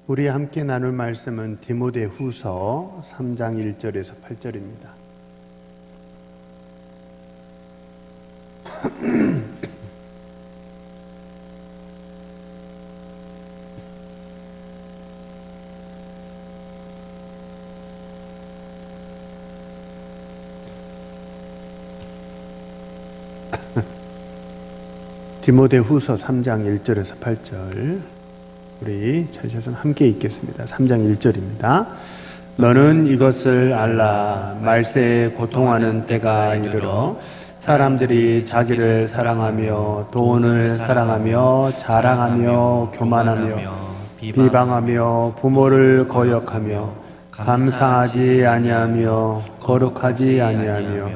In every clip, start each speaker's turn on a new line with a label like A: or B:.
A: 우리 함께 나눌 말씀은 디모데후서 3장 1절에서 8절입니다. 디모데후서 3장 1절에서 8절 우리 찾으셔서 함께 읽겠습니다. 3장 1절입니다. 너는 이것을 알라. 말세에 고통하는 때가 이르러 사람들이 자기를 사랑하며 돈을 사랑하며 자랑하며 교만하며 비방하며 부모를 거역하며 감사하지 아니하며 거룩하지 아니하며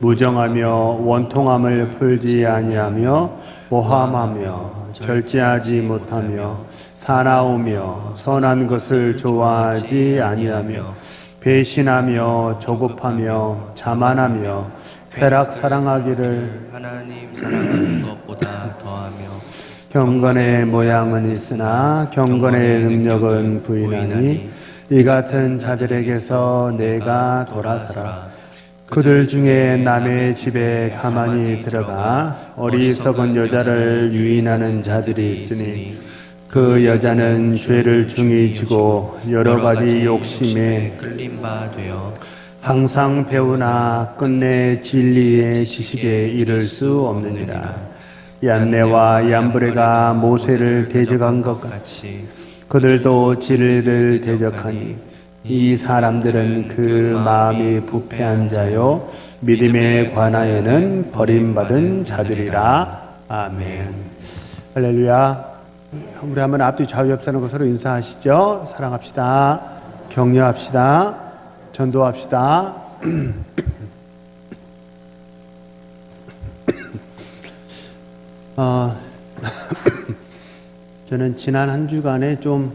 A: 무정하며 원통함을 풀지 아니하며 모함하며 절제하지 못하며 사나우며 선한 것을 좋아하지 아니하며 배신하며 조급하며 자만하며 쾌락 사랑하기를
B: 하나님 사랑하는 것보다 더하며
A: 경건의 모양은 있으나 경건의 능력은 부인하니 이 같은 자들에게서 내가 돌아서라. 그들 중에 남의 집에 가만히 들어가 어리석은 여자를 유인하는 자들이 있으니 그 여자는 죄를 중히 지고 여러 가지 욕심에
B: 끌린 바 되어
A: 항상 배우나 끝내 진리의 지식에 이를 수 없느니라. 얀네와 얀브레가 모세를 대적한 것 같이 그들도 진리를 대적하니 이 사람들은 그 마음이 부패한 자요 믿음에 관하여는 버림받은 자들이라. 아멘. 할렐루야. 우리 한번 앞뒤 좌우 옆 사람과 서로 인사하시죠. 사랑합시다. 격려합시다. 전도합시다. 저는 지난 한 주간에 좀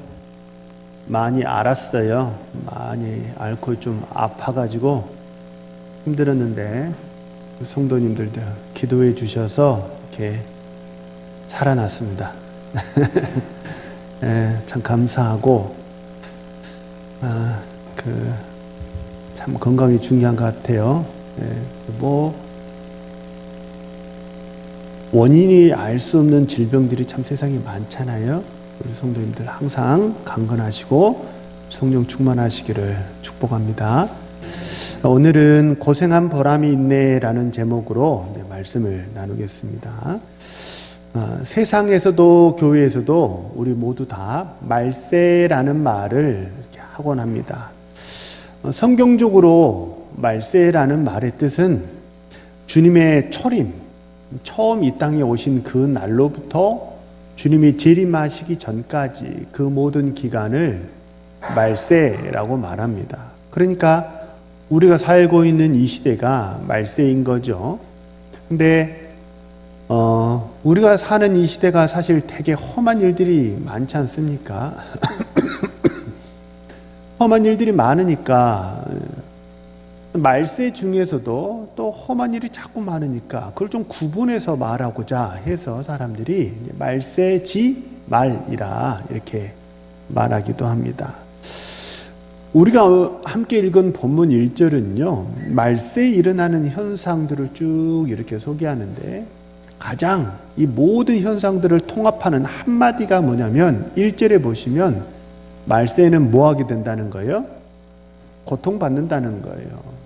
A: 많이 앓았어요. 많이 앓고 좀 아파가지고 힘들었는데 성도님들도 기도해 주셔서 이렇게 살아났습니다. 참 감사하고 참 건강이 중요한 것 같아요. 뭐 원인이 알 수 없는 질병들이 참 세상에 많잖아요. 우리 성도님들 항상 강건하시고 성령 충만하시기를 축복합니다. 오늘은 고생한 보람이 있네라는 제목으로 말씀을 나누겠습니다. 세상에서도 교회에서도 우리 모두 다 말세라는 말을 이렇게 하곤 합니다. 성경적으로 말세라는 말의 뜻은 주님의 초림, 처음 이 땅에 오신 그 날로부터 주님이 재림하시기 전까지 그 모든 기간을 말세라고 말합니다. 그러니까 우리가 살고 있는 이 시대가 말세인 거죠. 근데 우리가 사는 이 시대가 사실 되게 험한 일들이 많지 않습니까? 험한 일들이 많으니까 말세 중에서도 또 험한 일이 자꾸 많으니까 그걸 좀 구분해서 말하고자 해서 사람들이 말세지 말이라 이렇게 말하기도 합니다. 우리가 함께 읽은 본문 1절은요, 말세에 일어나는 현상들을 쭉 이렇게 소개하는데 가장 이 모든 현상들을 통합하는 한마디가 뭐냐면 1절에 보시면 말세는 뭐 하게 된다는 거예요? 고통받는다는 거예요.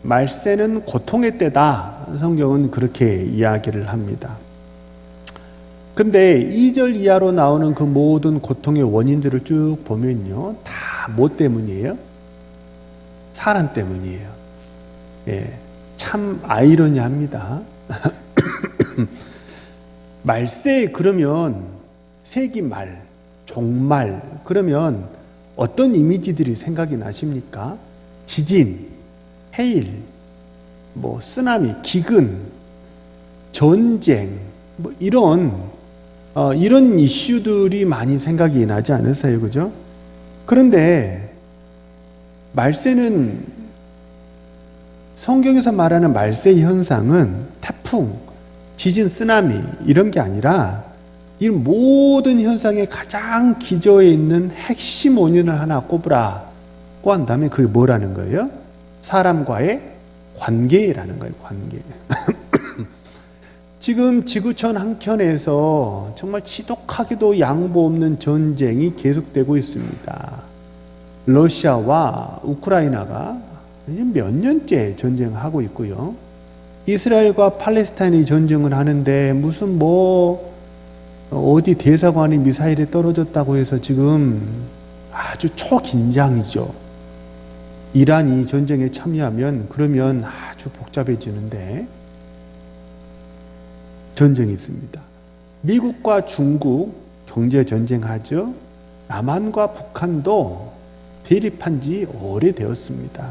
A: 말세는 고통의 때다. 성경은 그렇게 이야기를 합니다. 근데 2절 이하로 나오는 그 모든 고통의 원인들을 쭉 보면요, 다 뭐 때문이에요? 사람 때문이에요. 예, 참 아이러니합니다. 말세 그러면 세기 말, 종말 그러면 어떤 이미지들이 생각이 나십니까? 지진, 해일, 뭐 쓰나미, 기근, 전쟁, 뭐 이런 이슈들이 많이 생각이 나지 않으세요, 그죠? 그런데 말세는 성경에서 말하는 말세 현상은 태풍, 지진, 쓰나미 이런 게 아니라 이 모든 현상의 가장 기저에 있는 핵심 원인을 하나 꼽으라고 한다면 그게 뭐라는 거예요? 사람과의 관계라는 거예요. 관계. 지금 지구촌 한켠에서 정말 지독하게도 양보 없는 전쟁이 계속되고 있습니다. 러시아와 우크라이나가 몇 년째 전쟁하고 있고요. 이스라엘과 팔레스타인이 전쟁을 하는데 무슨 어디 대사관이 미사일에 떨어졌다고 해서 지금 아주 초긴장이죠. 이란이 전쟁에 참여하면 그러면 아주 복잡해지는데 전쟁이 있습니다. 미국과 중국 경제 전쟁하죠. 남한과 북한도 대립한 지 오래되었습니다.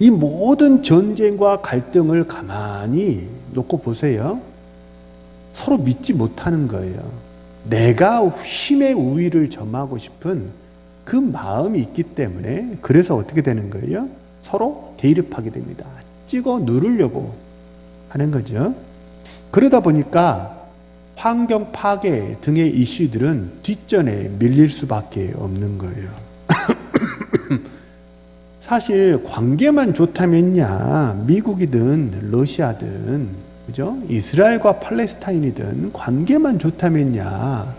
A: 이 모든 전쟁과 갈등을 가만히 놓고 보세요. 서로 믿지 못하는 거예요. 내가 힘의 우위를 점하고 싶은 그 마음이 있기 때문에 그래서 어떻게 되는 거예요? 서로 대립하게 됩니다. 찍어 누르려고 하는 거죠. 그러다 보니까 환경 파괴 등의 이슈들은 뒷전에 밀릴 수밖에 없는 거예요. 사실 관계만 좋다면야 미국이든 러시아든 그죠? 이스라엘과 팔레스타인이든 관계만 좋다면야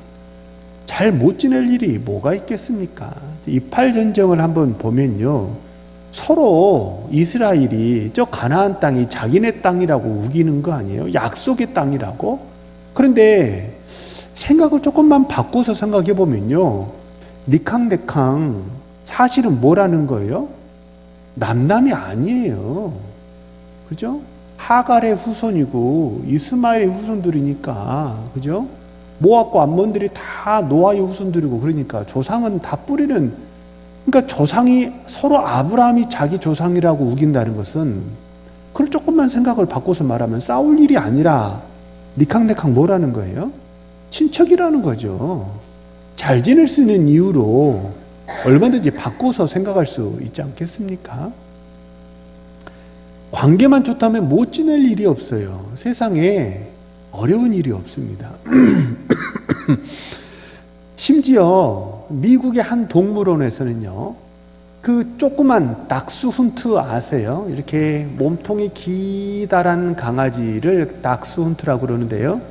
A: 잘 못 지낼 일이 뭐가 있겠습니까? 이팔 전쟁을 한번 보면요. 서로 이스라엘이 저 가나안 땅이 자기네 땅이라고 우기는 거 아니에요? 약속의 땅이라고? 그런데 생각을 조금만 바꿔서 생각해 보면요. 니캉네캉 사실은 뭐라는 거예요? 남남이 아니에요. 그죠? 하갈의 후손이고 이스마엘의 후손들이니까 그죠? 모압과 암몬들이 다 노아의 후손들이고 그러니까 조상은 다 뿌리는 그러니까 조상이 서로 아브라함이 자기 조상이라고 우긴다는 것은 그걸 조금만 생각을 바꿔서 말하면 싸울 일이 아니라 니캉네캉 뭐라는 거예요? 친척이라는 거죠. 잘 지낼 수 있는 이유로 얼마든지 바꿔서 생각할 수 있지 않겠습니까? 관계만 좋다면 못 지낼 일이 없어요. 세상에 어려운 일이 없습니다. 심지어 미국의 한 동물원에서는요, 그 조그만 닥스훈트 아세요? 이렇게 몸통이 기다란 강아지를 닥스훈트라고 그러는데요.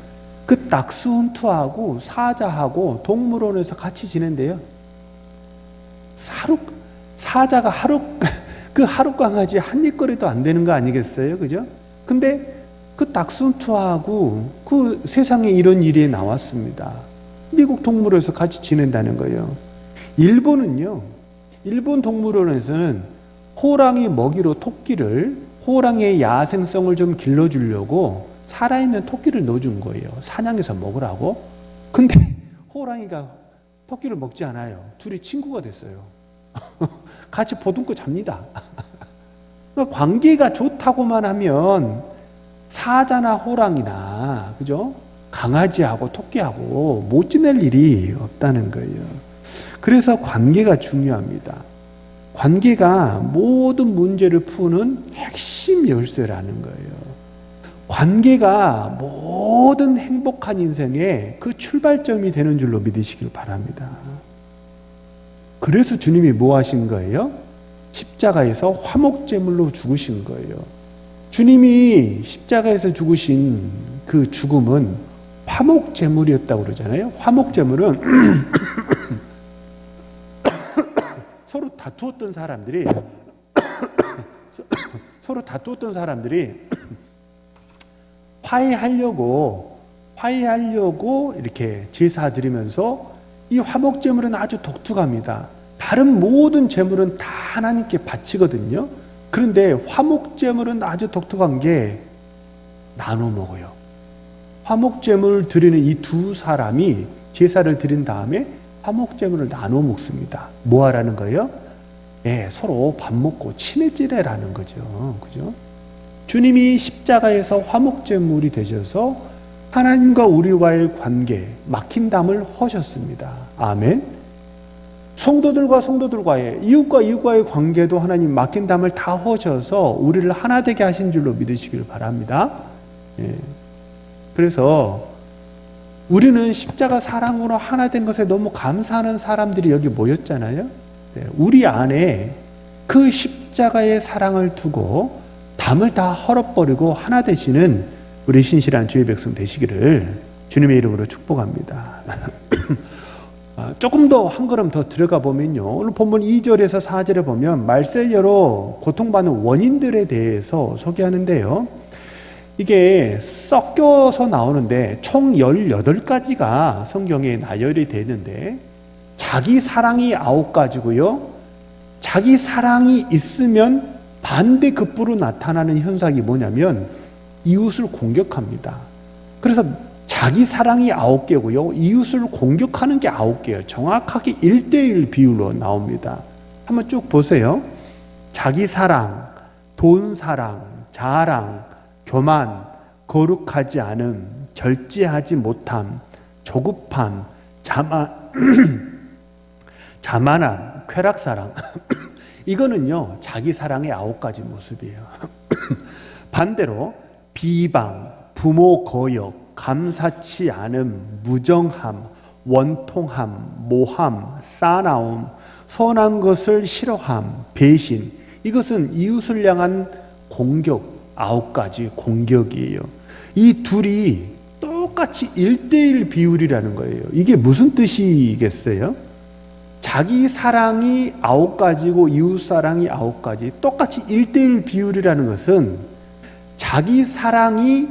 A: 그 닥스훈트하고 사자하고 동물원에서 같이 지낸대요. 사자가 그 하루 강아지 한 입거리도 안 되는 거 아니겠어요? 그죠? 근데 그 닥스훈트하고 그 세상에 이런 일이 나왔습니다. 미국 동물원에서 같이 지낸다는 거예요. 일본은요, 일본 동물원에서는 호랑이 먹이로 호랑이의 야생성을 좀 길러주려고 살아있는 토끼를 넣어준 거예요. 사냥해서 먹으라고. 근데 호랑이가 토끼를 먹지 않아요. 둘이 친구가 됐어요. 같이 보듬고 잡니다. 관계가 좋다고만 하면 사자나 호랑이나 그죠? 강아지하고 토끼하고 못 지낼 일이 없다는 거예요. 그래서 관계가 중요합니다. 관계가 모든 문제를 푸는 핵심 열쇠라는 거예요. 관계가 모든 행복한 인생의 그 출발점이 되는 줄로 믿으시길 바랍니다. 그래서 주님이 뭐 하신 거예요? 십자가에서 화목제물로 죽으신 거예요. 주님이 십자가에서 죽으신 그 죽음은 화목제물이었다고 그러잖아요. 화목제물은 서로 다투었던 사람들이 화해하려고 이렇게 제사 드리면서 이 화목제물은 아주 독특합니다. 다른 모든 제물은 다 하나님께 바치거든요. 그런데 화목제물은 아주 독특한 게 나눠 먹어요. 화목제물을 드리는 이 두 사람이 제사를 드린 다음에 화목제물을 나눠 먹습니다. 뭐 하라는 거예요? 서로 밥 먹고 친해지래라는 거죠. 그죠? 주님이 십자가에서 화목제물이 되셔서 하나님과 우리와의 관계, 막힌 담을 허셨습니다. 아멘. 성도들과의, 이웃과의 관계도 하나님 막힌 담을 다 허셔서 우리를 하나 되게 하신 줄로 믿으시길 바랍니다. 그래서 우리는 십자가 사랑으로 하나 된 것에 너무 감사하는 사람들이 여기 모였잖아요. 네, 우리 안에 그 십자가의 사랑을 두고 담을 다 헐어버리고 하나 되시는 우리 신실한 주의 백성 되시기를 주님의 이름으로 축복합니다. 조금 더 한 걸음 더 들어가 보면요, 오늘 본문 2절에서 4절에 보면 말세여로 고통받는 원인들에 대해서 소개하는데요, 이게 섞여서 나오는데 총 18가지가 성경에 나열이 되는데, 자기 사랑이 9가지고요, 자기 사랑이 있으면 반대급부로 나타나는 현상이 뭐냐면 이웃을 공격합니다. 그래서 자기 사랑이 9개고요, 이웃을 공격하는 게 9개예요. 정확하게 1대1 비율로 나옵니다. 한번 쭉 보세요. 자기 사랑, 돈 사랑, 자랑, 교만, 거룩하지 않음, 절제하지 못함, 조급함, 자만함, 쾌락사랑. 이거는요, 자기 사랑의 9가지 모습이에요. 반대로 비방, 부모 거역, 감사치 않음, 무정함, 원통함, 모함, 싸나움, 선한 것을 싫어함, 배신. 이것은 이웃을 향한 공격, 9가지 공격이에요. 이 둘이 똑같이 1대1 비율이라는 거예요. 이게 무슨 뜻이겠어요? 자기 사랑이 9가지고 이웃 사랑이 9가지, 똑같이 1대1 비율이라는 것은 자기 사랑의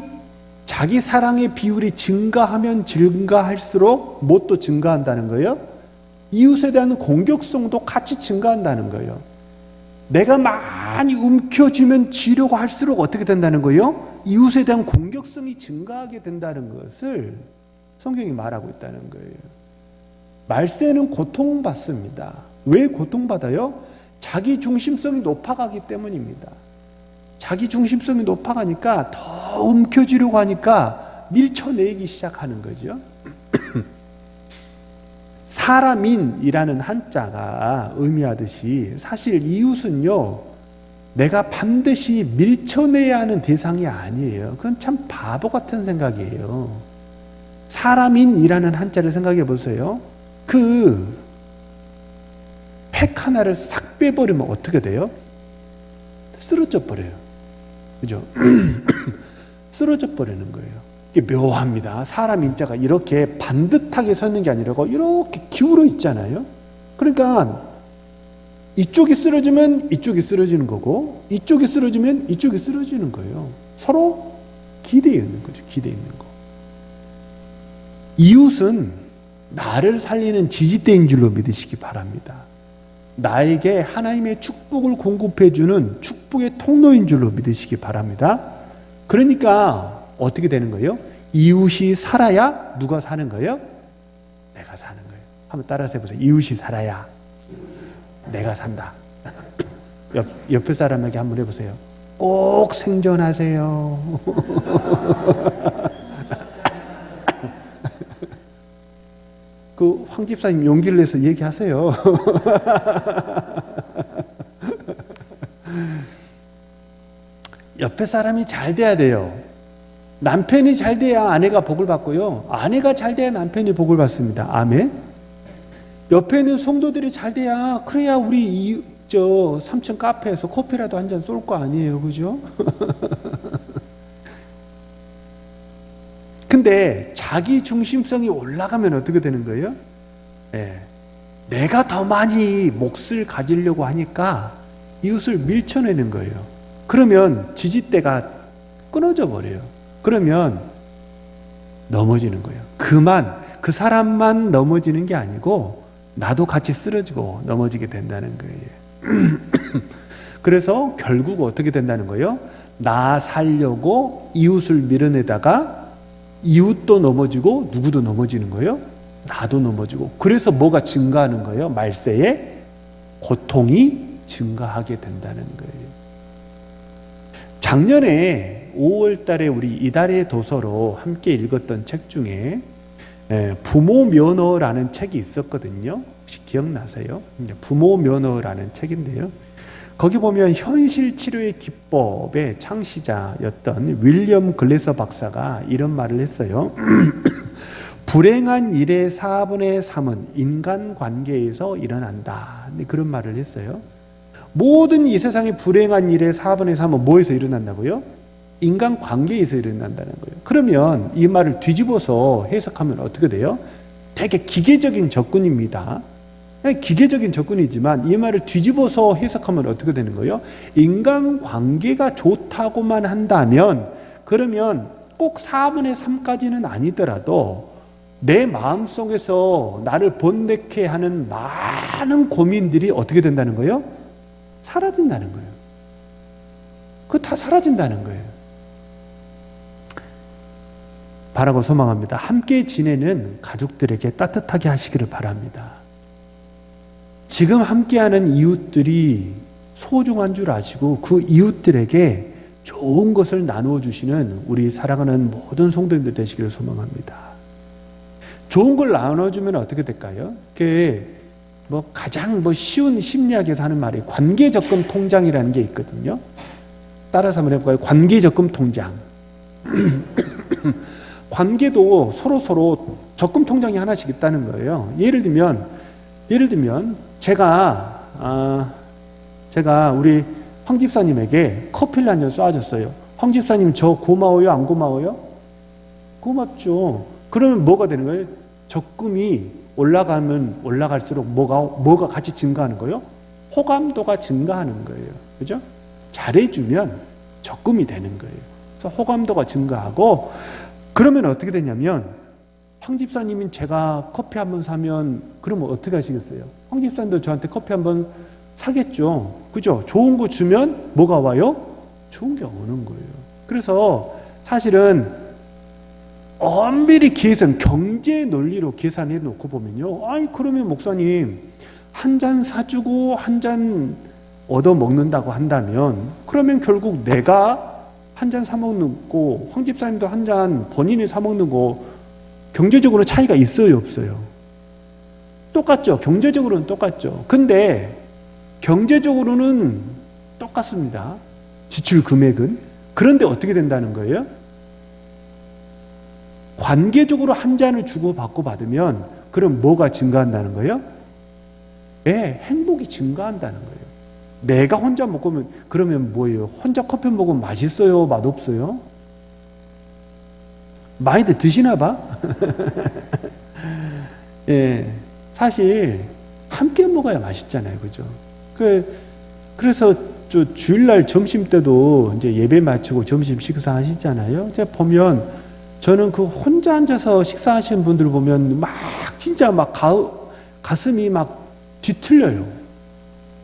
A: 비율이 증가하면 증가할수록 뭣도 증가한다는 거예요? 이웃에 대한 공격성도 같이 증가한다는 거예요. 내가 많이 움켜쥐면 지려고 할수록 어떻게 된다는 거예요? 이웃에 대한 공격성이 증가하게 된다는 것을 성경이 말하고 있다는 거예요. 말세는 고통받습니다. 왜 고통받아요? 자기 중심성이 높아가기 때문입니다. 자기 중심성이 높아가니까 더 움켜쥐려고 하니까 밀쳐내기 시작하는 거죠. 사람인이라는 한자가 의미하듯이 사실 이웃은요, 내가 반드시 밀쳐내야 하는 대상이 아니에요. 그건 참 바보 같은 생각이에요. 사람인이라는 한자를 생각해 보세요. 그 팩 하나를 싹 빼버리면 어떻게 돼요? 쓰러져 버려요. 그죠? 쓰러져 버리는 거예요. 이게 묘합니다. 사람 인자가 이렇게 반듯하게 섰는 게 아니라 이렇게 기울어 있잖아요. 그러니까 이쪽이 쓰러지면 이쪽이 쓰러지는 거고, 이쪽이 쓰러지면 이쪽이 쓰러지는 거예요. 서로 기대어 있는 거죠. 기대어 있는 거. 이웃은 나를 살리는 지지대인 줄로 믿으시기 바랍니다. 나에게 하나님의 축복을 공급해주는 축복의 통로인 줄로 믿으시기 바랍니다. 그러니까 어떻게 되는 거예요? 이웃이 살아야 누가 사는 거예요? 내가 사는 거예요. 한번 따라서 해보세요. 이웃이 살아야 내가 산다. 옆에 사람에게 한번 해보세요. 꼭 생존하세요. 그 황 집사님 용기를 내서 얘기하세요. 옆에 사람이 잘 돼야 돼요. 남편이 잘 돼야 아내가 복을 받고요, 아내가 잘 돼야 남편이 복을 받습니다. 아멘. 옆에 있는 성도들이 잘 돼야, 그래야 우리 3층 카페에서 커피라도 한 잔 쏠 거 아니에요. 그죠? 근데 자기 중심성이 올라가면 어떻게 되는 거예요? 네. 내가 더 많이 몫을 가지려고 하니까 이웃을 밀쳐내는 거예요. 그러면 지지대가 끊어져 버려요. 그러면 넘어지는 거예요. 그 사람만 넘어지는 게 아니고 나도 같이 쓰러지고 넘어지게 된다는 거예요. 그래서 결국 어떻게 된다는 거예요? 나 살려고 이웃을 밀어내다가 이웃도 넘어지고 누구도 넘어지는 거예요? 나도 넘어지고. 그래서 뭐가 증가하는 거예요? 말세에 고통이 증가하게 된다는 거예요. 작년에 5월 달에 우리 이달의 도서로 함께 읽었던 책 중에 부모 면허라는 책이 있었거든요. 혹시 기억나세요? 부모 면허라는 책인데요. 거기 보면 현실 치료의 기법의 창시자였던 윌리엄 글래서 박사가 이런 말을 했어요. 불행한 일의 4분의 3은 인간관계에서 일어난다. 그런 말을 했어요. 모든 이 세상의 불행한 일의 4분의 3은 뭐에서 일어난다고요? 인간관계에서 일어난다는 거예요. 그러면 이 말을 뒤집어서 해석하면 어떻게 돼요? 되게 기계적인 접근입니다. 기계적인 접근이지만 이 말을 뒤집어서 해석하면 어떻게 되는 거예요? 인간관계가 좋다고만 한다면 그러면 꼭 4분의 3까지는 아니더라도 내 마음속에서 나를 번뇌케 하는 많은 고민들이 어떻게 된다는 거예요? 사라진다는 거예요. 그거 다 사라진다는 거예요. 바라고 소망합니다. 함께 지내는 가족들에게 따뜻하게 하시기를 바랍니다. 지금 함께하는 이웃들이 소중한 줄 아시고 그 이웃들에게 좋은 것을 나누어 주시는 우리 사랑하는 모든 성도님들 되시기를 소망합니다. 좋은 걸 나눠주면 어떻게 될까요? 그게 가장 쉬운 심리학에서 하는 말이 관계적금 통장이라는 게 있거든요. 따라서 한번 해볼까요? 관계적금 통장. 관계도 서로 적금 통장이 하나씩 있다는 거예요. 예를 들면 제가 우리 황 집사님에게 커피를 한 잔 쏴줬어요. 황 집사님 저 고마워요? 안 고마워요? 고맙죠. 그러면 뭐가 되는 거예요? 적금이 올라가면 올라갈수록 뭐가 같이 증가하는 거예요? 호감도가 증가하는 거예요. 그죠? 잘해주면 적금이 되는 거예요. 그래서 호감도가 증가하고 그러면 어떻게 되냐면 황 집사님이 제가 커피 한 번 사면 그러면 어떻게 하시겠어요? 황 집사님도 저한테 커피 한 번 사겠죠. 그죠? 좋은 거 주면 뭐가 와요? 좋은 게 오는 거예요. 그래서 사실은 엄밀히 경제 논리로 계산해 놓고 보면요. 그러면 목사님 한 잔 사주고 한 잔 얻어 먹는다고 한다면 그러면 결국 내가 한 잔 사 먹는 거, 황 집사님도 한 잔 본인이 사 먹는 거 경제적으로 차이가 있어요, 없어요? 똑같죠. 경제적으로는 똑같죠. 근데 경제적으로는 똑같습니다. 지출 금액은. 그런데 어떻게 된다는 거예요? 관계적으로 한 잔을 주고받고 받으면 그럼 뭐가 증가한다는 거예요? 네, 행복이 증가한다는 거예요. 내가 혼자 먹으면 그러면 뭐예요? 혼자 커피 먹으면 맛있어요? 맛없어요? 많이들 드시나 봐? 예, 사실 함께 먹어야 맛있잖아요. 그죠? 그래서 주일날 점심 때도 이제 예배 마치고 점심 식사 하시잖아요. 제가 보면 저는 그 혼자 앉아서 식사하시는 분들 보면 진짜 가슴이 뒤틀려요.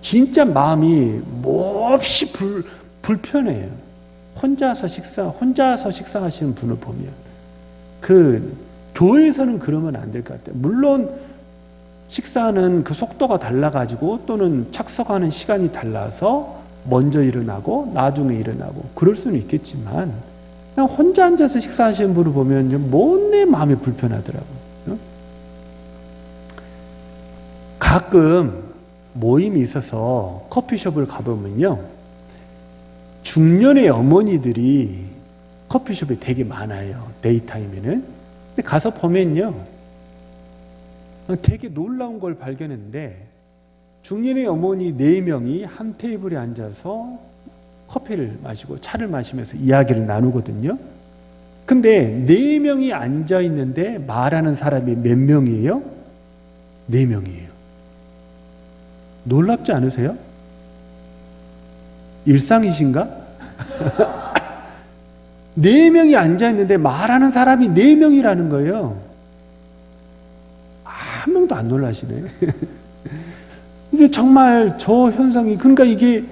A: 진짜 마음이 몹시 불편해요. 혼자서 식사하시는 분을 보면. 교회에서는 그러면 안 될 것 같아요. 물론 식사는 그 속도가 달라가지고 또는 착석하는 시간이 달라서 먼저 일어나고 나중에 일어나고 그럴 수는 있겠지만 그냥 혼자 앉아서 식사하시는 분을 보면 못내 마음이 불편하더라고요. 가끔 모임이 있어서 커피숍을 가보면요. 중년의 어머니들이 커피숍에 되게 많아요. 데이타임에는. 근데 가서 보면요. 되게 놀라운 걸 발견했는데 중년의 어머니 4명이 한 테이블에 앉아서 커피를 마시고 차를 마시면서 이야기를 나누거든요. 근데 4명이 앉아 있는데 말하는 사람이 몇 명이에요? 4명이에요. 놀랍지 않으세요? 일상이신가? 4명이 앉아 있는데 말하는 사람이 4명이라는 거예요. 한 명도 안 놀라시네. 이게 정말 저 현상이, 그러니까 이게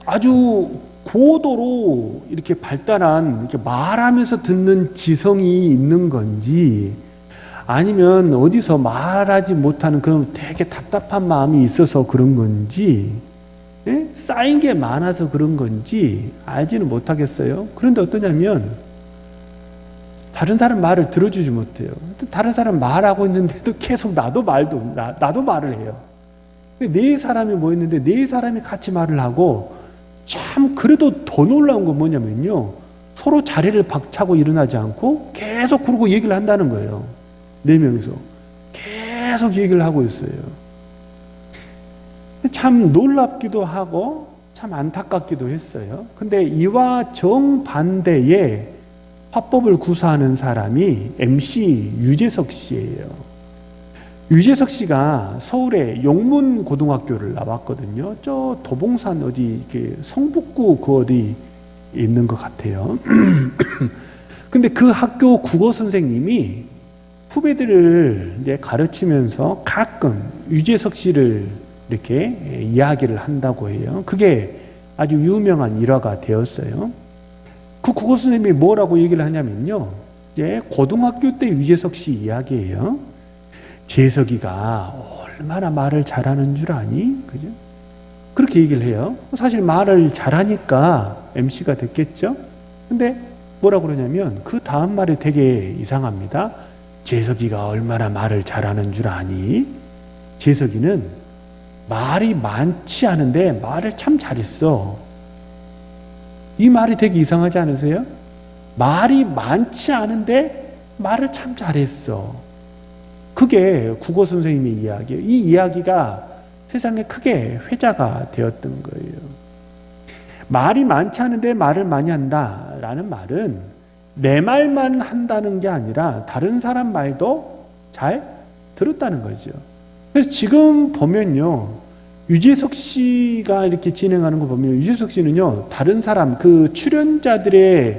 A: 아주 고도로 이렇게 발달한, 이렇게 말하면서 듣는 지성이 있는 건지, 아니면 어디서 말하지 못하는 그런 되게 답답한 마음이 있어서 그런 건지, 예? 쌓인 게 많아서 그런 건지 알지는 못하겠어요. 그런데 어떠냐면 다른 사람 말을 들어주지 못해요. 다른 사람 말하고 있는데도 계속 나도 말을 해요. 4사람이 모였는데 4사람이 같이 말을 하고, 참 그래도 더 놀라운 건 뭐냐면요, 서로 자리를 박차고 일어나지 않고 계속 그러고 얘기를 한다는 거예요. 네 명이서 계속 얘기를 하고 있어요. 참 놀랍기도 하고 참 안타깝기도 했어요. 근데 이와 정반대의 화법을 구사하는 사람이 MC 유재석 씨예요. 유재석 씨가 서울의 용문고등학교를 나왔거든요. 저 도봉산 어디 이렇게 성북구 그 어디 있는 것 같아요. 근데 그 학교 국어 선생님이 후배들을 이제 가르치면서 가끔 유재석 씨를 이렇게 이야기를 한다고 해요. 그게 아주 유명한 일화가 되었어요. 그 국어 선생님이 뭐라고 얘기를 하냐면요. 이제 고등학교 때 유재석 씨 이야기예요. 재석이가 얼마나 말을 잘하는 줄 아니? 그죠? 그렇게 얘기를 해요. 사실 말을 잘하니까 MC가 됐겠죠? 근데 뭐라 그러냐면 그 다음 말이 되게 이상합니다. 재석이가 얼마나 말을 잘하는 줄 아니? 재석이는 말이 많지 않은데 말을 참 잘했어. 이 말이 되게 이상하지 않으세요? 말이 많지 않은데 말을 참 잘했어. 그게 국어 선생님의 이야기예요. 이 이야기가 세상에 크게 회자가 되었던 거예요. 말이 많지 않은데 말을 많이 한다라는 말은 내 말만 한다는 게 아니라 다른 사람 말도 잘 들었다는 거죠. 그래서 지금 보면요, 유재석 씨가 이렇게 진행하는 거 보면 유재석 씨는요, 다른 사람 그 출연자들이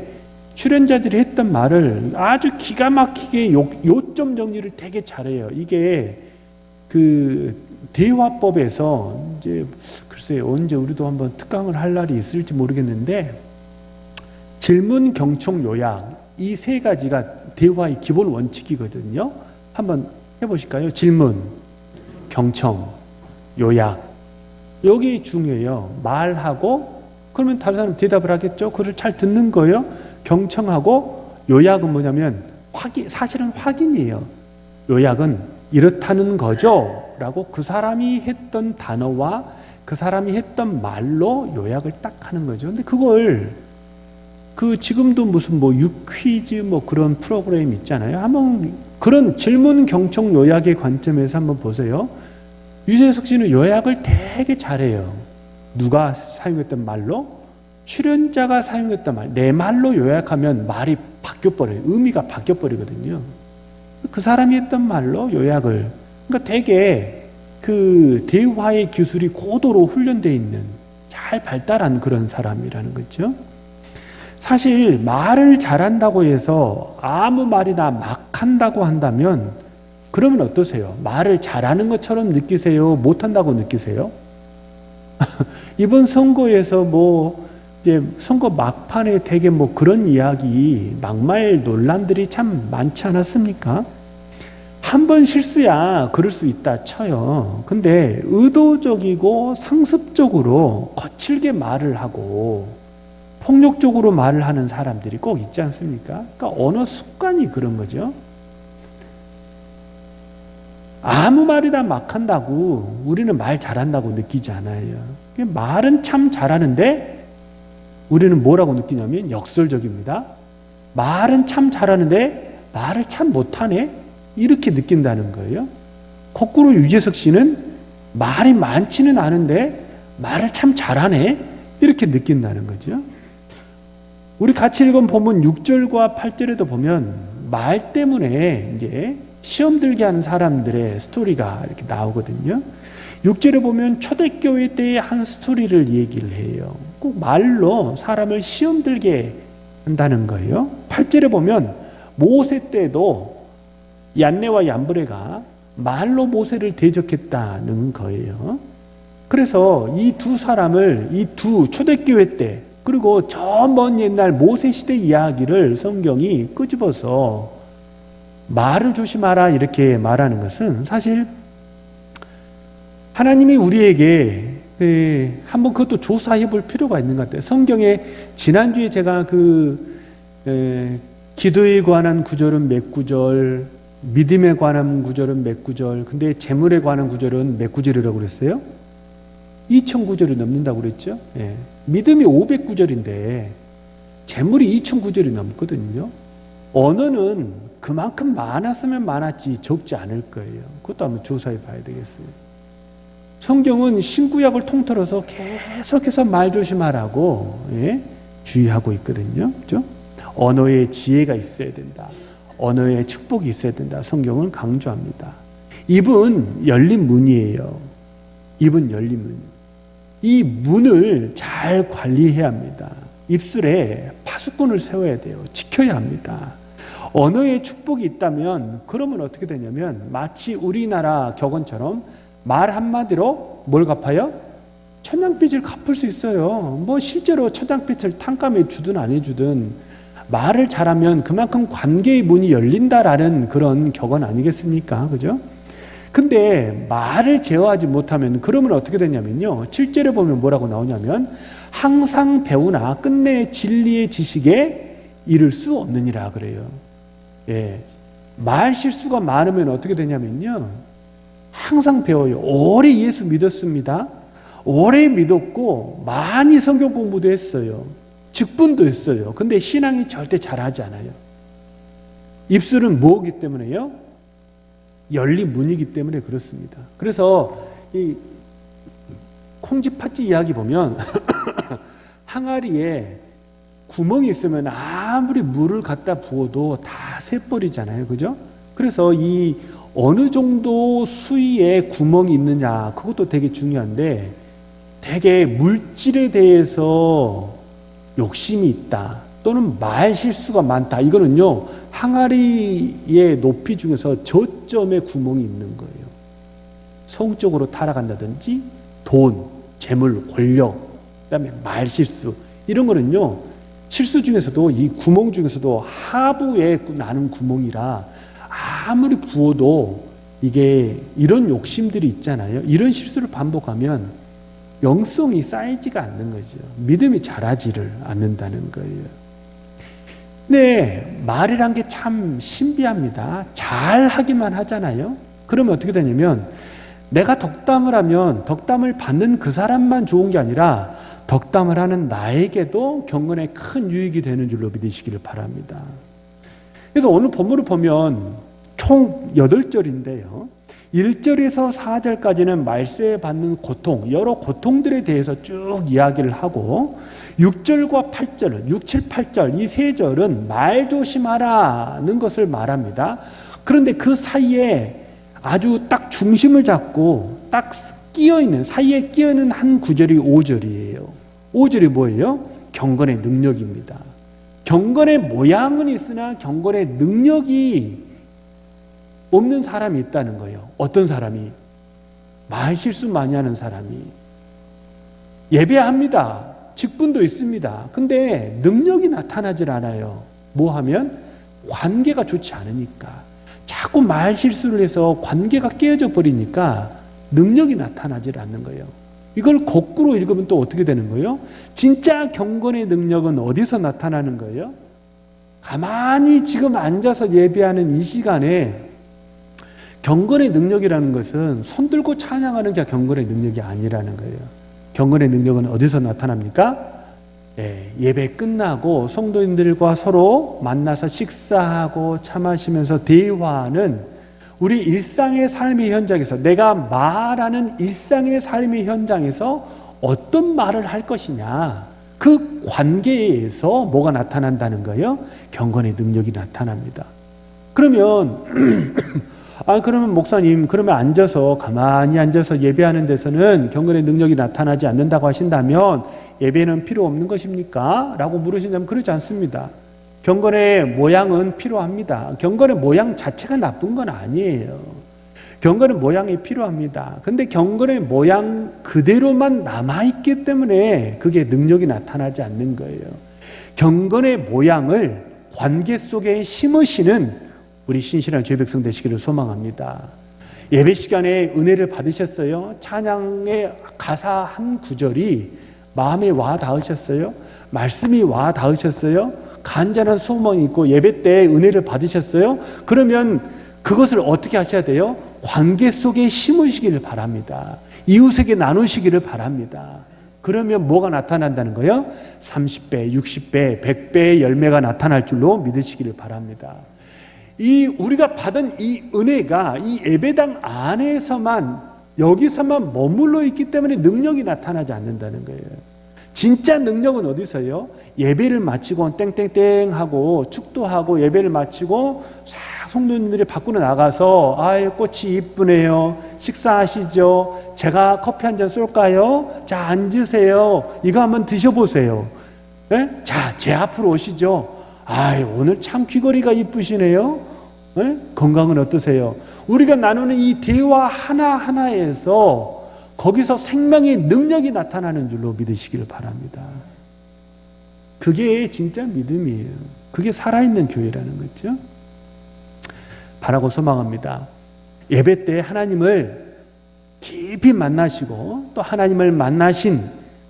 A: 했던 말을 아주 기가 막히게 요점 정리를 되게 잘해요. 이게 그 대화법에서 이제 글쎄요, 언제 우리도 한번 특강을 할 날이 있을지 모르겠는데 질문, 경청, 요약 이 세 가지가 대화의 기본 원칙이거든요. 한번 해보실까요? 질문, 경청, 요약. 여기 중요해요. 말하고 그러면 다른 사람 대답을 하겠죠. 그걸 잘 듣는 거예요. 경청하고 요약은 뭐냐면 사실은 확인이에요. 요약은 이렇다는 거죠 라고 그 사람이 했던 단어와 그 사람이 했던 말로 요약을 딱 하는 거죠. 근데 그걸 지금도 무슨 유퀴즈 그런 프로그램 있잖아요. 한번 그런 질문, 경청, 요약의 관점에서 한번 보세요. 유재석 씨는 요약을 되게 잘해요. 누가 사용했던 말로? 출연자가 사용했던 말. 내 말로 요약하면 말이 바뀌어버려요. 의미가 바뀌어버리거든요. 그 사람이 했던 말로 요약을. 그러니까 되게 그 대화의 기술이 고도로 훈련되어 있는, 잘 발달한 그런 사람이라는 거죠. 사실 말을 잘한다고 해서 아무 말이나 막 한다고 한다면 그러면 어떠세요? 말을 잘하는 것처럼 느끼세요? 못한다고 느끼세요? 이번 선거에서 이제 선거 막판에 되게 그런 이야기, 막말 논란들이 참 많지 않았습니까? 한 번 실수야 그럴 수 있다 쳐요. 근데 의도적이고 상습적으로 거칠게 말을 하고 폭력적으로 말을 하는 사람들이 꼭 있지 않습니까? 그러니까 언어 습관이 그런 거죠. 아무 말이나 막 한다고 우리는 말 잘한다고 느끼지 않아요. 말은 참 잘하는데 우리는 뭐라고 느끼냐면 역설적입니다. 말은 참 잘하는데 말을 참 못하네? 이렇게 느낀다는 거예요. 거꾸로 유재석 씨는 말이 많지는 않은데 말을 참 잘하네? 이렇게 느낀다는 거죠. 우리 같이 읽은 본문 6절과 8절에도 보면 말 때문에 이제 시험 들게 하는 사람들의 스토리가 이렇게 나오거든요. 6절에 보면 초대교회 때의 한 스토리를 얘기를 해요. 꼭 말로 사람을 시험 들게 한다는 거예요. 8절에 보면 모세 때도 얀네와 얀브레가 말로 모세를 대적했다는 거예요. 그래서 이 두 사람을 이 두 초대교회 때 그리고 저 먼 옛날 모세 시대 이야기를 성경이 끄집어서 말을 조심하라 이렇게 말하는 것은 사실 하나님이 우리에게 한번 그것도 조사해 볼 필요가 있는 것 같아요. 성경에 지난주에 제가 기도에 관한 구절은 몇 구절, 믿음에 관한 구절은 몇 구절, 근데 재물에 관한 구절은 몇 구절이라고 그랬어요? 2000구절이 넘는다고 그랬죠? 예. 믿음이 500구절인데 재물이 2,900절이 넘거든요. 언어는 그만큼 많았으면 많았지 적지 않을 거예요. 그것도 한번 조사해 봐야 되겠어요. 성경은 신구약을 통틀어서 계속해서 말 조심하라고 주의하고 있거든요. 그죠? 언어에 지혜가 있어야 된다. 언어에 축복이 있어야 된다. 성경은 강조합니다. 입은 열린 문이에요. 입은 열린 문. 이 문을 잘 관리해야 합니다. 입술에 파수꾼을 세워야 돼요. 지켜야 합니다. 언어에 축복이 있다면 그러면 어떻게 되냐면 마치 우리나라 격언처럼 말 한마디로 뭘 갚아요? 천냥빚을 갚을 수 있어요. 뭐 실제로 천냥빚을 탕감해 주든 안 해주든 말을 잘하면 그만큼 관계의 문이 열린다라는 그런 격언 아니겠습니까? 그죠? 근데 말을 제어하지 못하면 그러면 어떻게 되냐면요. 7절에 보면 뭐라고 나오냐면 항상 배우나 끝내 진리의 지식에 이를 수 없느니라 그래요. 말 실수가 많으면 어떻게 되냐면요. 항상 배워요. 오래 예수 믿었습니다. 오래 믿었고 많이 성경 공부도 했어요. 직분도 했어요. 근데 신앙이 절대 잘하지 않아요. 입술은 뭐기 때문에요? 열린 문이기 때문에 그렇습니다. 그래서 이 콩쥐 팥쥐 이야기 보면 항아리에 구멍이 있으면 아무리 물을 갖다 부어도 다 새버리잖아요. 그죠? 그래서 이 어느 정도 수위에 구멍이 있느냐 그것도 되게 중요한데 되게 물질에 대해서 욕심이 있다 또는 말 실수가 많다 이거는요 항아리의 높이 중에서 저점에 구멍이 있는 거예요. 성적으로 타락한다든지 돈, 재물, 권력 그다음에 말 실수 이런 거는요 실수 중에서도 이 구멍 중에서도 하부에 나는 구멍이라 아무리 부어도 이게 이런 욕심들이 있잖아요. 이런 실수를 반복하면 영성이 쌓이지가 않는 거죠. 믿음이 자라지를 않는다는 거예요. 네, 말이란 게 참 신비합니다. 잘 하기만 하잖아요. 그러면 어떻게 되냐면 내가 덕담을 하면 덕담을 받는 그 사람만 좋은 게 아니라 덕담을 하는 나에게도 경건에 큰 유익이 되는 줄로 믿으시기를 바랍니다. 그래서 오늘 본문을 보면 총 8절인데요. 1절에서 4절까지는 말세에 받는 고통, 여러 고통들에 대해서 쭉 이야기를 하고 6절과 8절, 6, 7, 8절 이 세 절은 말 조심하라는 것을 말합니다. 그런데 그 사이에 아주 딱 중심을 잡고 딱 끼어있는 사이에 끼어있는 한 구절이 5절이에요. 5절이 뭐예요? 경건의 능력입니다. 경건의 모양은 있으나 경건의 능력이 없는 사람이 있다는 거예요. 어떤 사람이? 말 실수 많이 하는 사람이. 예배합니다. 직분도 있습니다. 근데 능력이 나타나질 않아요. 뭐 하면? 관계가 좋지 않으니까. 자꾸 말 실수를 해서 관계가 깨어져 버리니까 능력이 나타나질 않는 거예요. 이걸 거꾸로 읽으면 또 어떻게 되는 거예요? 진짜 경건의 능력은 어디서 나타나는 거예요? 가만히 지금 앉아서 예배하는 이 시간에 경건의 능력이라는 것은 손 들고 찬양하는 게 경건의 능력이 아니라는 거예요. 경건의 능력은 어디서 나타납니까? 예배 끝나고 성도님들과 서로 만나서 식사하고 차 마시면서 대화하는 우리 일상의 삶의 현장에서 내가 말하는 일상의 삶의 현장에서 어떤 말을 할 것이냐 그 관계에서 뭐가 나타난다는 거예요? 경건의 능력이 나타납니다. 그러면 그러면 목사님 그러면 가만히 앉아서 예배하는 데서는 경건의 능력이 나타나지 않는다고 하신다면 예배는 필요 없는 것입니까? 라고 물으신다면 그렇지 않습니다. 경건의 모양은 필요합니다. 경건의 모양 자체가 나쁜 건 아니에요. 경건의 모양이 필요합니다. 근데 경건의 모양 그대로만 남아있기 때문에 그게 능력이 나타나지 않는 거예요. 경건의 모양을 관계 속에 심으시는 우리 신실한 주의 백성 되시기를 소망합니다. 예배 시간에 은혜를 받으셨어요? 찬양의 가사 한 구절이 마음에 와 닿으셨어요? 말씀이 와 닿으셨어요? 간절한 소망이 있고 예배 때 은혜를 받으셨어요? 그러면 그것을 어떻게 하셔야 돼요? 관계 속에 심으시기를 바랍니다. 이웃에게 나누시기를 바랍니다. 그러면 뭐가 나타난다는 거예요? 30배, 60배, 100배의 열매가 나타날 줄로 믿으시기를 바랍니다. 이 우리가 받은 이 은혜가 이 예배당 안에서만, 여기서만 머물러 있기 때문에 능력이 나타나지 않는다는 거예요. 진짜 능력은 어디서요? 예배를 마치고 땡땡땡 하고 축도하고 예배를 마치고 싹 성도님들이 밖으로 나가서 아유 꽃이 이쁘네요, 식사하시죠, 제가 커피 한 잔 쏠까요? 자 앉으세요, 이거 한번 드셔보세요. 네? 자 제 앞으로 오시죠. 아유 오늘 참 귀걸이가 이쁘시네요. 네? 건강은 어떠세요? 우리가 나누는 이 대화 하나하나에서 거기서 생명의 능력이 나타나는 줄로 믿으시기를 바랍니다. 그게 진짜 믿음이에요. 그게 살아있는 교회라는 거죠. 바라고 소망합니다. 예배 때 하나님을 깊이 만나시고 또 하나님을 만나신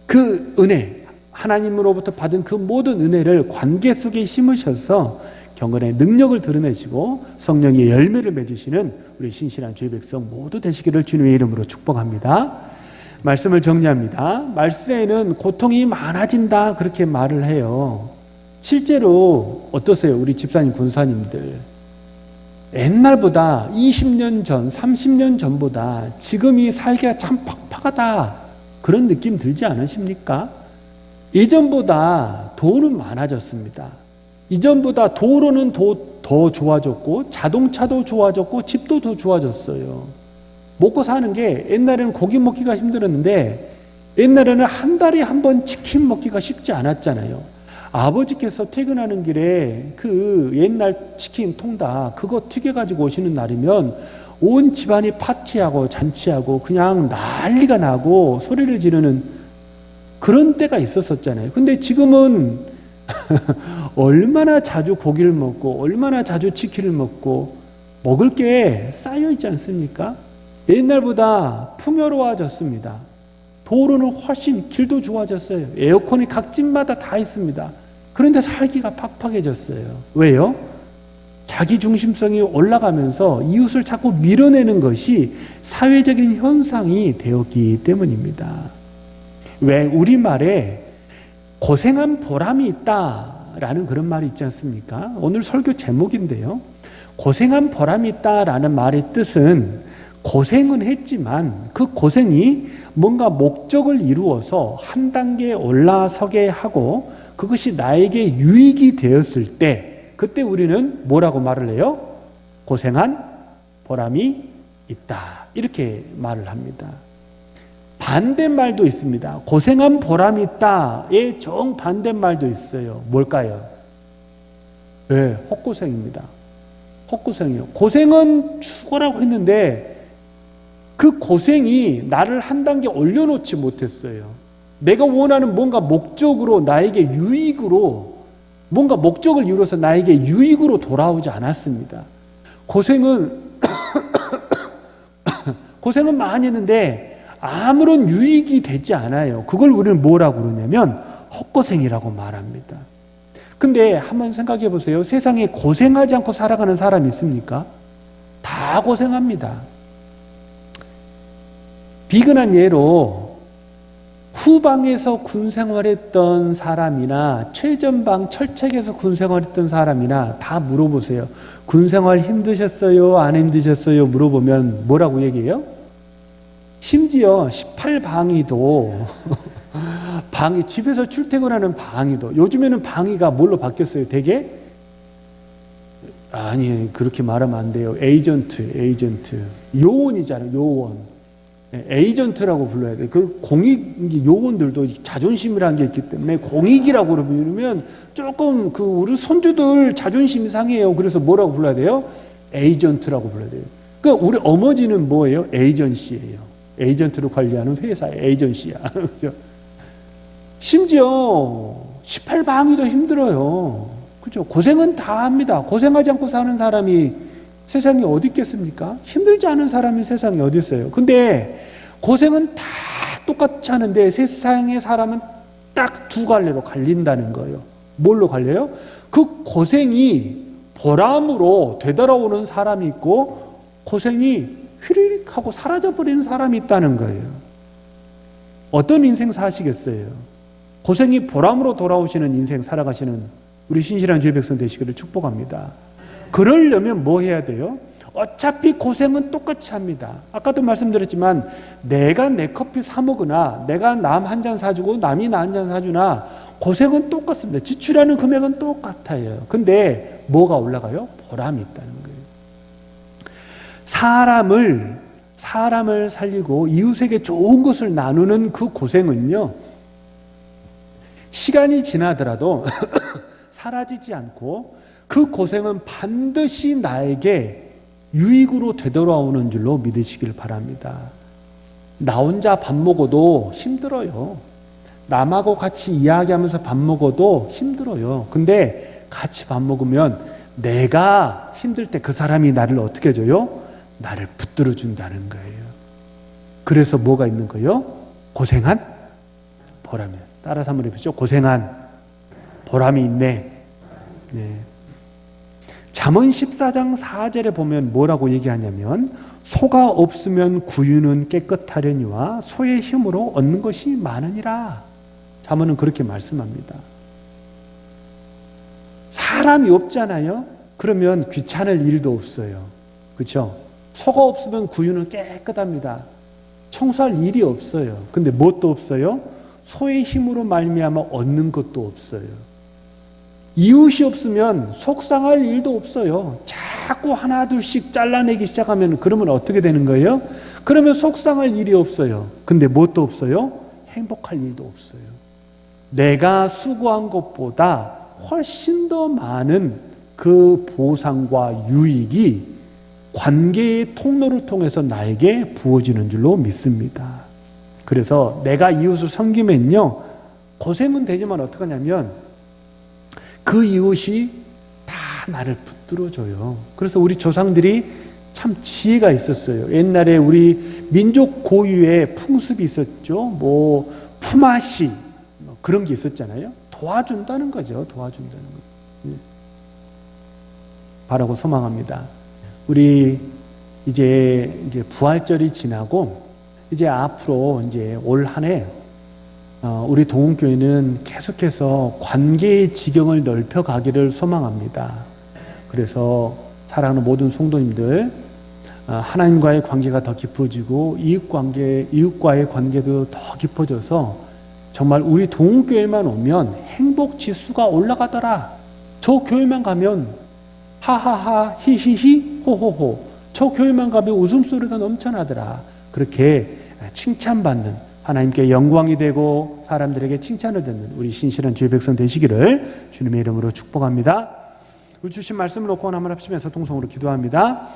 A: 그 은혜, 하나님으로부터 받은 그 모든 은혜를 관계 속에 심으셔서 경건의 능력을 드러내시고 성령의 열매를 맺으시는 우리 신실한 주의 백성 모두 되시기를 주님의 이름으로 축복합니다. 말씀을 정리합니다. 말세에는 고통이 많아진다 그렇게 말을 해요. 실제로 어떠세요? 우리 집사님 군사님들 옛날보다 20년 전, 30년 전보다 지금이 살기가 참 팍팍하다 그런 느낌 들지 않으십니까? 예전보다 돈은 많아졌습니다. 이전보다 도로는 더 좋아졌고 자동차도 좋아졌고 집도 더 좋아졌어요. 먹고 사는 게 옛날에는 고기 먹기가 힘들었는데 옛날에는 한 달에 한 번 치킨 먹기가 쉽지 않았잖아요. 아버지께서 퇴근하는 길에 그 옛날 치킨 통닭 그거 튀겨가지고 오시는 날이면 온 집안이 파티하고 잔치하고 그냥 난리가 나고 소리를 지르는 그런 때가 있었었잖아요. 근데 지금은 얼마나 자주 고기를 먹고 얼마나 자주 치킨을 먹고 먹을 게 쌓여 있지 않습니까? 옛날보다 풍요로워졌습니다. 도로는 훨씬 길도 좋아졌어요. 에어컨이 각 집마다 다 있습니다. 그런데 살기가 팍팍해졌어요. 왜요? 자기 중심성이 올라가면서 이웃을 자꾸 밀어내는 것이 사회적인 현상이 되었기 때문입니다. 왜 우리말에 고생한 보람이 있다라는 그런 말이 있지 않습니까? 오늘 설교 제목인데요. 고생한 보람이 있다라는 말의 뜻은 고생은 했지만 그 고생이 뭔가 목적을 이루어서 한 단계 올라서게 하고 그것이 나에게 유익이 되었을 때 그때 우리는 뭐라고 말을 해요? 고생한 보람이 있다. 이렇게 말을 합니다. 반대말도 있습니다. 고생한 보람이 있다의 정반대말도 있어요. 뭘까요? 네, 헛고생입니다. 헛고생이요. 고생은 죽어라고 했는데 그 고생이 나를 한 단계 올려놓지 못했어요. 내가 원하는 뭔가 목적으로 나에게 유익으로 뭔가 목적을 이루어서 나에게 유익으로 돌아오지 않았습니다. 고생은 많이 했는데 아무런 유익이 되지 않아요. 그걸 우리는 뭐라고 그러냐면 헛고생이라고 말합니다. 근데 한번 생각해 보세요. 세상에 고생하지 않고 살아가는 사람이 있습니까? 다 고생합니다. 비근한 예로 후방에서 군생활했던 사람이나 최전방 철책에서 군생활했던 사람이나 다 물어보세요. 군생활 힘드셨어요? 안 힘드셨어요? 물어보면 뭐라고 얘기해요? 심지어 18방위도 방위, 집에서 출퇴근하는 방위도 요즘에는 방위가 뭘로 바뀌었어요? 되게? 아니 그렇게 말하면 안 돼요. 에이전트 요원이잖아요. 요원. 에이전트라고 불러야 돼요. 그 공익 요원들도 자존심이라는 게 있기 때문에 공익이라고 부르면 조금 그 우리 손주들 자존심이 상해요. 그래서 뭐라고 불러야 돼요? 에이전트라고 불러야 돼요. 그러니까 우리 어머니는 뭐예요? 에이전시예요. 에이전트로 관리하는 회사 에이전시야. 그죠? 심지어 18방위도 힘들어요. 그죠? 고생은 다 합니다. 고생하지 않고 사는 사람이 세상에 어디 있겠습니까? 힘들지 않은 사람이 세상에 어디 있어요? 근데 고생은 다 똑같이 하는데 세상의 사람은 딱 두 갈래로 갈린다는 거예요. 뭘로 갈려요? 그 고생이 보람으로 되돌아오는 사람이 있고 고생이 휘리릭 하고 사라져버리는 사람이 있다는 거예요. 어떤 인생 사시겠어요? 고생이 보람으로 돌아오시는 인생 살아가시는 우리 신실한 주의 백성 되시기를 축복합니다. 그러려면 뭐 해야 돼요? 어차피 고생은 똑같이 합니다. 아까도 말씀드렸지만 내가 내 커피 사 먹으나 내가 남 한 잔 사주고 남이 나 한 잔 사주나 고생은 똑같습니다. 지출하는 금액은 똑같아요. 근데 뭐가 올라가요? 보람이 있다는 거예요. 사람을 살리고 이웃에게 좋은 것을 나누는 그 고생은요, 시간이 지나더라도 사라지지 않고 그 고생은 반드시 나에게 유익으로 되돌아오는 줄로 믿으시길 바랍니다. 나 혼자 밥 먹어도 힘들어요. 남하고 같이 이야기하면서 밥 먹어도 힘들어요. 근데 같이 밥 먹으면 내가 힘들 때 그 사람이 나를 어떻게 해줘요? 나를 붙들어 준다는 거예요. 그래서 뭐가 있는 거예요? 고생한 보람이. 따라서 한번 해보시죠. 고생한 보람이 있네. 네. 잠언 14장 4절에 보면 뭐라고 얘기하냐면 소가 없으면 구유는 깨끗하려니와 소의 힘으로 얻는 것이 많으니라. 잠언은 그렇게 말씀합니다. 사람이 없잖아요. 그러면 귀찮을 일도 없어요. 그렇죠? 소가 없으면 구유는 깨끗합니다. 청소할 일이 없어요. 근데 뭣도 없어요? 소의 힘으로 말미암아 얻는 것도 없어요. 이웃이 없으면 속상할 일도 없어요. 자꾸 하나 둘씩 잘라내기 시작하면 그러면 어떻게 되는 거예요? 그러면 속상할 일이 없어요. 근데 뭣도 없어요? 행복할 일도 없어요. 내가 수고한 것보다 훨씬 더 많은 그 보상과 유익이 관계의 통로를 통해서 나에게 부어지는 줄로 믿습니다. 그래서 내가 이웃을 섬기면요, 고생은 되지만 어떡하냐면 그 이웃이 다 나를 붙들어줘요. 그래서 우리 조상들이 참 지혜가 있었어요. 옛날에 우리 민족 고유의 풍습이 있었죠. 뭐 품앗이 그런 게 있었잖아요. 도와준다는 거죠. 도와준다는 거. 바라고 소망합니다. 우리 이제 부활절이 지나고 이제 앞으로 이제 올 한 해 우리 동훈교회는 계속해서 관계의 지경을 넓혀 가기를 소망합니다. 그래서 사랑하는 모든 성도님들, 하나님과의 관계가 더 깊어지고 이웃과의 관계도 더 깊어져서 정말 우리 동훈교회만 오면 행복 지수가 올라가더라. 저 교회만 가면 하하하 히히히 호호호, 저 교회만 가면 웃음소리가 넘쳐나더라. 그렇게 칭찬받는, 하나님께 영광이 되고 사람들에게 칭찬을 듣는 우리 신실한 주의 백성 되시기를 주님의 이름으로 축복합니다. 주신 말씀을 놓고 한번 합치면서 통성으로 기도합니다.